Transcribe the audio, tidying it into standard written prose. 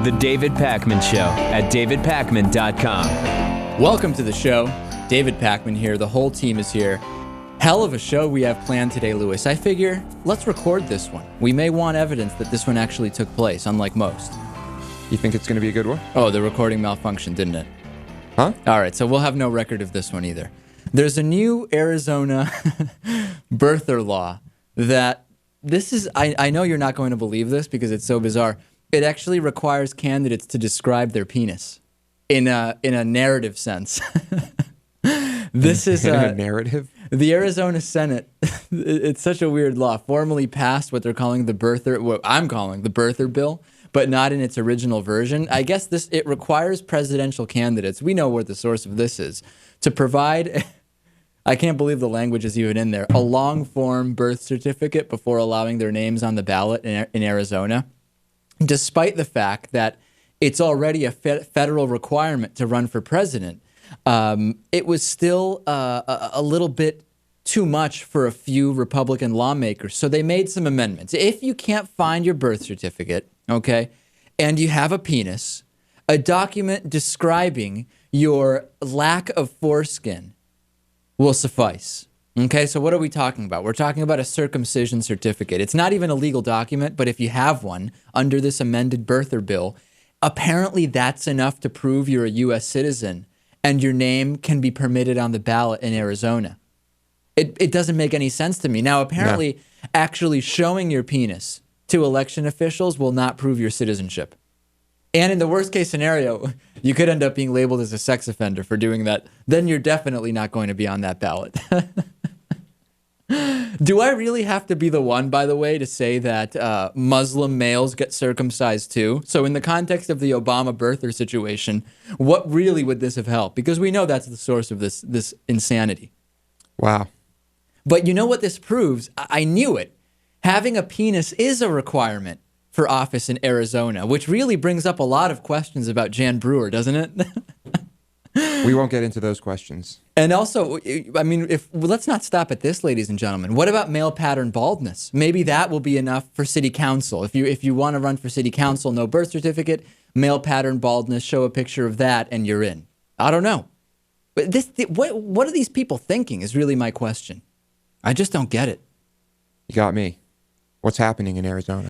The David Pakman Show at davidpakman.com. Welcome to the show. David Pakman here. The whole team is here. Hell of a show we have planned today, Lewis. I figure let's record this one. We may want evidence that this one actually took place, unlike most. You think it's going to be a good one? Oh, the recording malfunctioned, didn't it? Huh? All right, so we'll have no record of this one either. There's a new Arizona birther law that this is, I know you're not going to believe this because it's so bizarre. It actually requires candidates to describe their penis in a narrative sense. This is a narrative? The Arizona Senate, it's such a weird law, formally passed what they're calling what I'm calling the birther bill, but not in its original version. I guess it requires presidential candidates, we know where the source of this is, to provide, I can't believe the language is even in there, a long-form birth certificate before allowing their names on the ballot in Arizona, despite the fact that it's already a federal requirement to run for president. It was still a little bit too much for a few Republican lawmakers. So they made some amendments. If you can't find your birth certificate, okay, and you have a penis, a document describing your lack of foreskin will suffice. Okay, so what are we talking about? We're talking about a circumcision certificate. It's not even a legal document, but if you have one under this amended birther bill, apparently that's enough to prove you're a U.S. citizen and your name can be permitted on the ballot in Arizona. It doesn't make any sense to me. Now, apparently, actually showing your penis to election officials will not prove your citizenship. And in the worst case scenario, you could end up being labeled as a sex offender for doing that. Then you're definitely not going to be on that ballot. Do I really have to be the one, by the way, to say that Muslim males get circumcised too? So in the context of the Obama birther situation, what really would this have helped? Because we know that's the source of this insanity. Wow. But you know what this proves? I knew it. Having a penis is a requirement for office in Arizona, which really brings up a lot of questions about Jan Brewer, doesn't it? We won't get into those questions. And also, I mean, let's not stop at this, ladies and gentlemen. What about male pattern baldness? Maybe that will be enough for city council. If you want to run for city council, no birth certificate, male pattern baldness, show a picture of that, and you're in. I don't know. But what are these people thinking is really my question. I just don't get it. You got me. What's happening in Arizona?